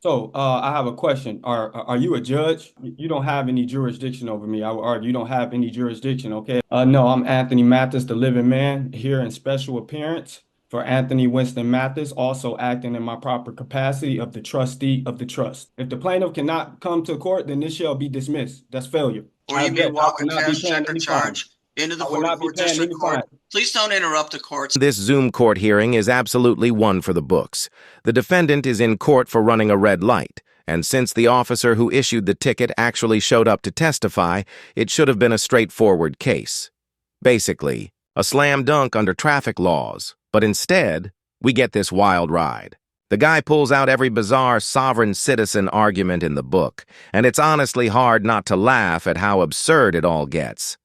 So, I have a question. Are you a judge? You don't have any jurisdiction over me. I would argue you don't have any jurisdiction, okay? No, I'm Anthony Mathis, the living man, here in special appearance for Anthony Winston Mathis, also acting in my proper capacity of the trustee of the trust. If the plaintiff cannot come to court, then this shall be dismissed. That's failure. Or I you may object. I walk a will not be cash paying check or any fine. charge into the I will not be 44th paying District any fine. Court. Please don't interrupt the courts. This Zoom court hearing is absolutely one for the books. The defendant is in court for running a red light, and since the officer who issued the ticket actually showed up to testify, it should have been a straightforward case. Basically, a slam dunk under traffic laws, but instead, we get this wild ride. The guy pulls out every bizarre sovereign citizen argument in the book, and it's honestly hard not to laugh at how absurd it all gets.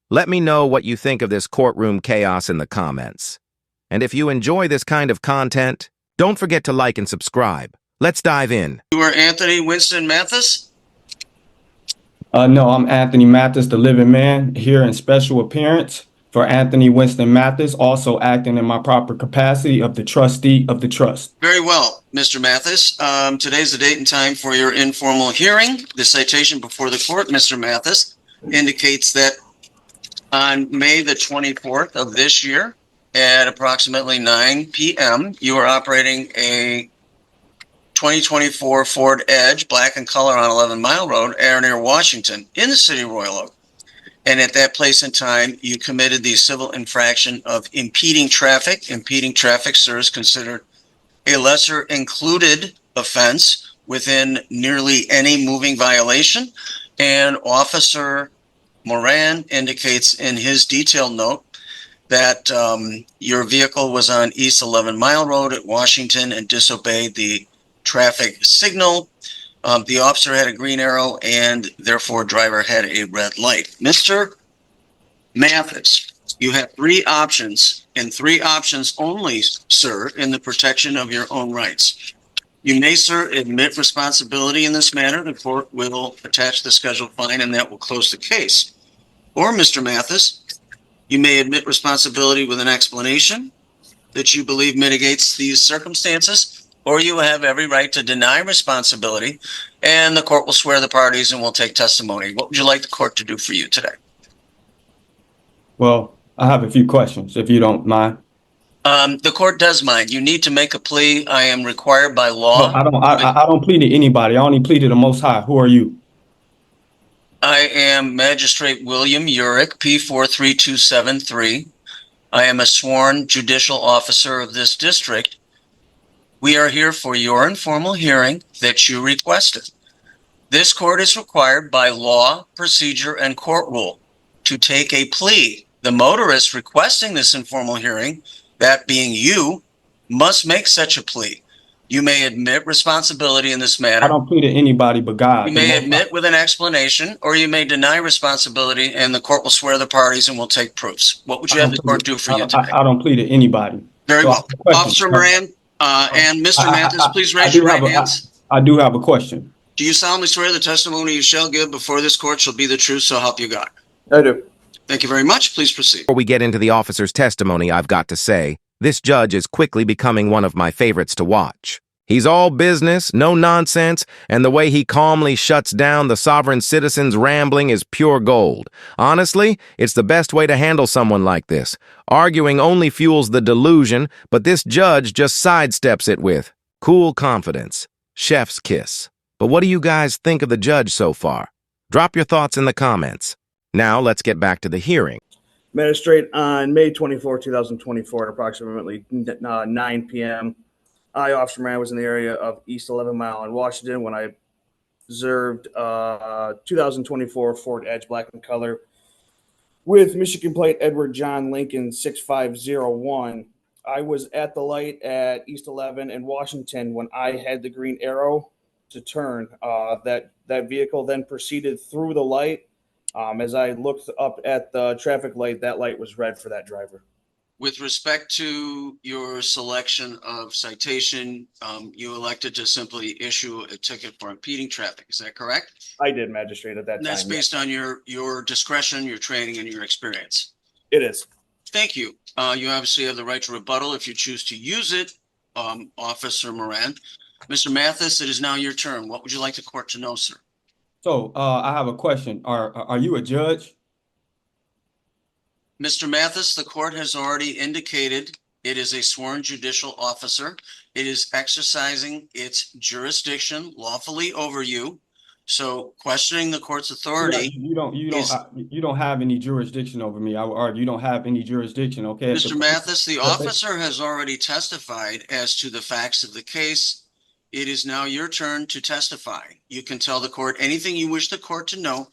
Let me know what you think of this courtroom chaos in the comments. And if you enjoy this kind of content, don't forget to like and subscribe. Let's dive in. You are Anthony Winston Mathis? No, I'm Anthony Mathis, the living man, here in special appearance for Anthony Winston Mathis, also acting in my proper capacity of the trustee of the trust. Very well, Mr. Mathis. Today's the date and time for your informal hearing. The citation before the court, Mr. Mathis, indicates that on May the 24th of this year at approximately 9 p.m., you are operating a 2024 Ford Edge, black in color, on 11 Mile Road, near Washington, in the city of Royal Oak. And at that place and time, you committed the civil infraction of impeding traffic. Impeding traffic, sir, is considered a lesser included offense within nearly any moving violation. And Officer Moran indicates in his detailed note that your vehicle was on East 11 Mile Road at Washington and disobeyed the traffic signal. The officer had a green arrow and therefore driver had a red light. Mr. Mathis, you have three options and three options only, sir, in the protection of your own rights. You may, sir, admit responsibility in this matter. The court will attach the scheduled fine and that will close the case. Or, Mr. Mathis, you may admit responsibility with an explanation that you believe mitigates these circumstances, or you have every right to deny responsibility and the court will swear the parties and will take testimony. What would you like the court to do for you today? Well, I have a few questions, if you don't mind. The court does mind. You need to make a plea. I am required by law. No, I don't plead to anybody. I only plead to the Most High. Who are you? I am Magistrate William Urick, P43273. I am a sworn judicial officer of this district. We are here for your informal hearing that you requested. This court is required by law, procedure, and court rule to take a plea. The motorist requesting this informal hearing, that being you, must make such a plea. You may admit responsibility in this matter. I don't plead to anybody but God. You may admit with an explanation, or you may deny responsibility, and the court will swear the parties and will take proofs. What would you have the court do for you today? I don't plead to anybody. Very well. Officer Moran and Mr. Mathis, please raise your right hands. I do have a question. Do you solemnly swear the testimony you shall give before this court shall be the truth, so help you God? I do. Thank you very much. Please proceed. Before we get into the officer's testimony, I've got to say, this judge is quickly becoming one of my favorites to watch. He's all business, no nonsense, and the way he calmly shuts down the sovereign citizen's rambling is pure gold. Honestly, it's the best way to handle someone like this. Arguing only fuels the delusion, but this judge just sidesteps it with cool confidence. Chef's kiss. But what do you guys think of the judge so far? Drop your thoughts in the comments. Now, let's get back to the hearing. Magistrate, on May 24, 2024, at approximately 9 p.m., I, Officer Moran, was in the area of East 11 Mile in Washington when I observed 2024 Ford Edge, black in color, with Michigan plate Edward John Lincoln 6501. I was at the light at East 11 in Washington when I had the green arrow to turn. That vehicle then proceeded through the light. As I looked up at the traffic light, that light was red for that driver. With respect to your selection of citation, you elected to simply issue a ticket for impeding traffic. Is that correct? I did, Magistrate, at that time. That's based on your discretion, your training, and your experience. It is. Thank you. You obviously have the right to rebuttal if you choose to use it, Officer Moran. Mr. Mathis, it is now your turn. What would you like the court to know, sir? So, I have a question. Are you a judge? Mr. Mathis, the court has already indicated it is a sworn judicial officer. It is exercising its jurisdiction lawfully over you. So questioning the court's authority. You don't have any jurisdiction over me. I would argue you don't have any jurisdiction, okay? If Mr. Mathis, the officer has already testified as to the facts of the case. It is now your turn to testify. You can tell the court anything you wish the court to know,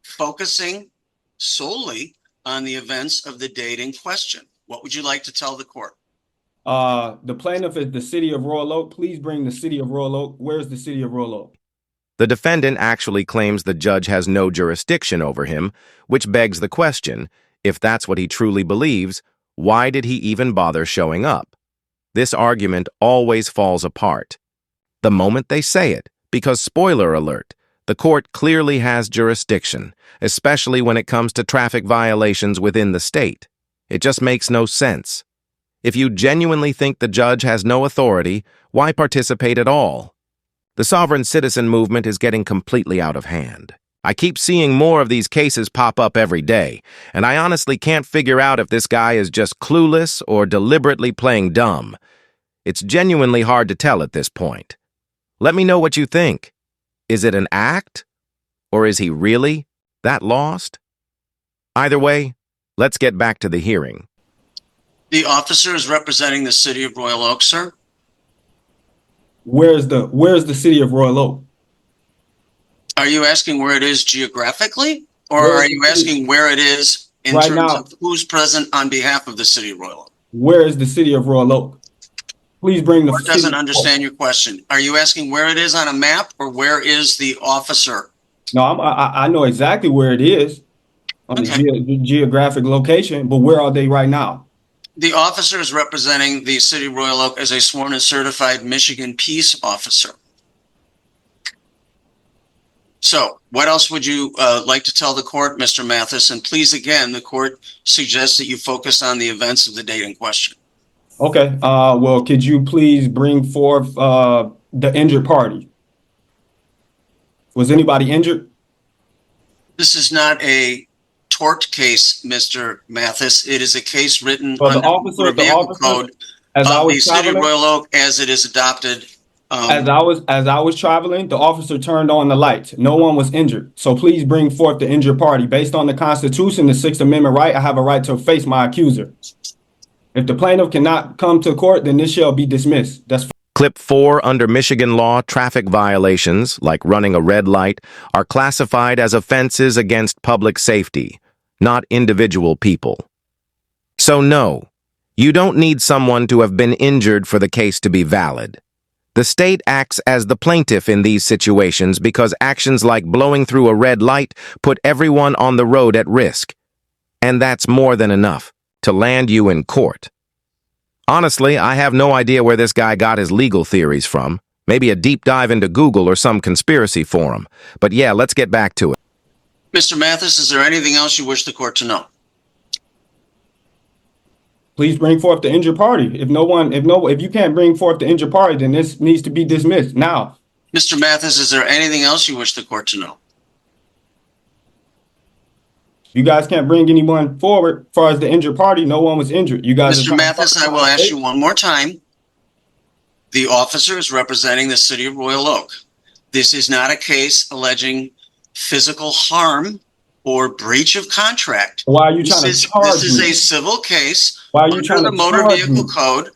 focusing solely on the events of the date in question. What would you like to tell the court? The plaintiff is the city of Royal Oak. Please bring the city of Royal Oak. Where's the city of Royal Oak? The defendant actually claims the judge has no jurisdiction over him, which begs the question, if that's what he truly believes, why did he even bother showing up? This argument always falls apart the moment they say it, because spoiler alert, the court clearly has jurisdiction, especially when it comes to traffic violations within the state. It just makes no sense. If you genuinely think the judge has no authority, why participate at all? The sovereign citizen movement is getting completely out of hand. I keep seeing more of these cases pop up every day, and I honestly can't figure out if this guy is just clueless or deliberately playing dumb. It's genuinely hard to tell at this point. Let me know what you think. Is it an act? Or is he really that lost? Either way, let's get back to the hearing. The officer is representing the city of Royal Oak, sir. Where's the city of Royal Oak? Are you asking where it is geographically, or are you asking where it is in right terms now of who's present on behalf of the city of Royal Oak? Where is the city of Royal Oak? Please bring the Court doesn't understand your question. Are you asking where it is on a map, or where is the officer? No, I know exactly where it is on the geographic location, but where are they right now? The officer is representing the city of Royal Oak as a sworn and certified Michigan peace officer. So what else would you like to tell the court, Mr. Mathis? And please, again, the court suggests that you focus on the events of the date in question. Okay. Well, could you please bring forth the injured party? Was anybody injured? This is not a tort case, Mr. Mathis. It is a case written Well, under the vehicle code of the city of Royal Oak as it is adopted. As I was traveling, the officer turned on the lights. No one was injured. So please bring forth the injured party. Based on the Constitution, the Sixth Amendment right, I have a right to face my accuser. If the plaintiff cannot come to court, then this shall be dismissed. That's Clip 4 under Michigan law, traffic violations, like running a red light, are classified as offenses against public safety, not individual people. So no, you don't need someone to have been injured for the case to be valid. The state acts as the plaintiff in these situations because actions like blowing through a red light put everyone on the road at risk. And that's more than enough to land you in court. Honestly, I have no idea where this guy got his legal theories from. Maybe a deep dive into Google or some conspiracy forum. But yeah, let's get back to it. Mr. Mathis, is there anything else you wish the court to know? Please bring forth the injured party. If you can't bring forth the injured party, then this needs to be dismissed now. Mr. Mathis, is there anything else you wish the court to know? You guys can't bring anyone forward as far as the injured party. No one was injured. You guys. Mr. Mathis, I will ask you one more time. The officer is representing the city of Royal Oak. This is not a case alleging physical harm or breach of contract. Why are you trying to charge me? This is a civil case Why are you trying under to the Motor charge Vehicle me? Code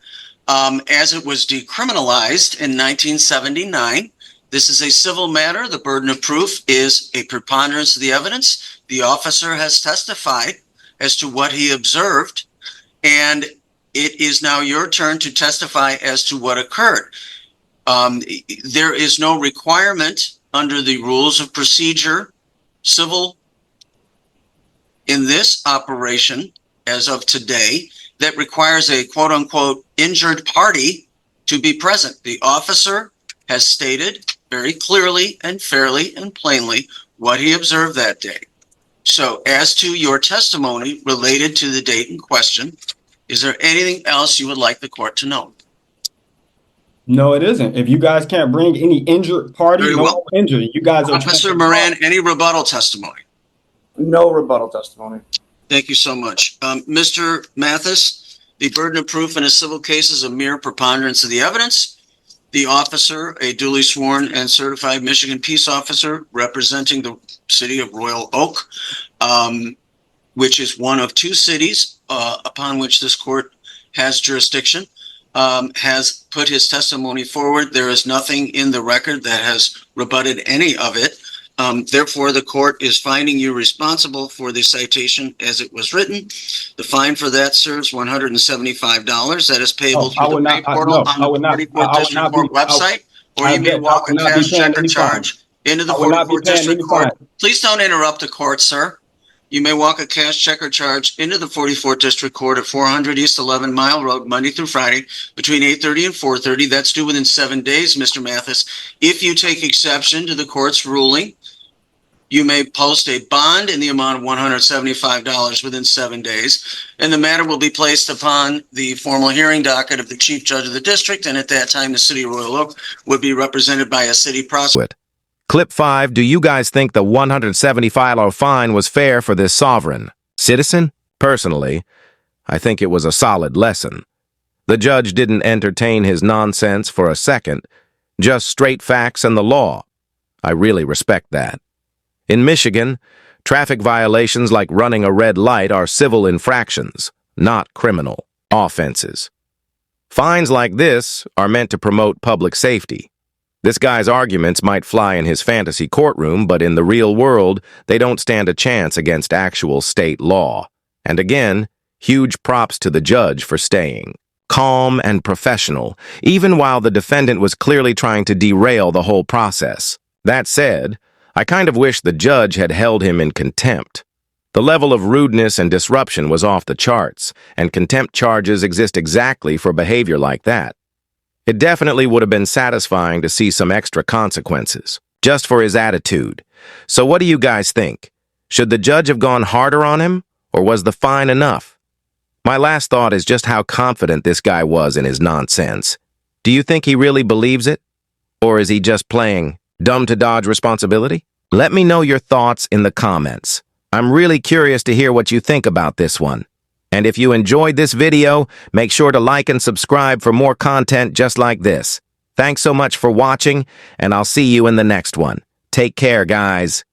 as it was decriminalized in 1979. This is a civil matter. The burden of proof is a preponderance of the evidence. The officer has testified as to what he observed, and it is now your turn to testify as to what occurred. There is no requirement under the rules of procedure, civil, in this operation as of today, that requires a quote unquote injured party to be present. The officer has stated very clearly and fairly and plainly what he observed that day. So as to your testimony related to the date in question, is there anything else you would like the court to know? No, it isn't. If you guys can't bring any injured party, Very no well. injury. You guys are trying Officer to Moran, any rebuttal testimony? No rebuttal testimony. Thank you so much. Mr. Mathis, the burden of proof in a civil case is a mere preponderance of the evidence. The officer, a duly sworn and certified Michigan peace officer representing the city of Royal Oak, which is one of two cities upon which this court has jurisdiction, has put his testimony forward. There is nothing in the record that has rebutted any of it. Therefore, the court is finding you responsible for the citation as it was written. The fine for that serves $175. That is payable I through would the pay not. portal on I the would not. 44th I would District not be. Court website, or you may I walk a would not be cash paying check or any fine. charge into the I would not be 44th paying District any Court. fine. Please don't interrupt the court, sir. You may walk a cash check or charge into the 44th District Court at 400 East 11 Mile Road, Monday through Friday, between 8:30 and 4:30. That's due within 7 days, Mr. Mathis. If you take exception to the court's ruling, you may post a bond in the amount of $175 within 7 days, and the matter will be placed upon the formal hearing docket of the chief judge of the district, and at that time, the city of Royal Oak would be represented by a city prosecutor. Clip 5, do you guys think the $175 fine was fair for this sovereign citizen? Personally, I think it was a solid lesson. The judge didn't entertain his nonsense for a second, just straight facts and the law. I really respect that. In Michigan, traffic violations like running a red light are civil infractions, not criminal offenses. Fines like this are meant to promote public safety. This guy's arguments might fly in his fantasy courtroom, but in the real world, they don't stand a chance against actual state law. And again, huge props to the judge for staying calm and professional, even while the defendant was clearly trying to derail the whole process. That said, I kind of wish the judge had held him in contempt. The level of rudeness and disruption was off the charts, and contempt charges exist exactly for behavior like that. It definitely would have been satisfying to see some extra consequences, just for his attitude. So what do you guys think? Should the judge have gone harder on him, or was the fine enough? My last thought is just how confident this guy was in his nonsense. Do you think he really believes it? Or is he just playing dumb to dodge responsibility? Let me know your thoughts in the comments. I'm really curious to hear what you think about this one. And if you enjoyed this video, make sure to like and subscribe for more content just like this. Thanks so much for watching, and I'll see you in the next one. Take care, guys.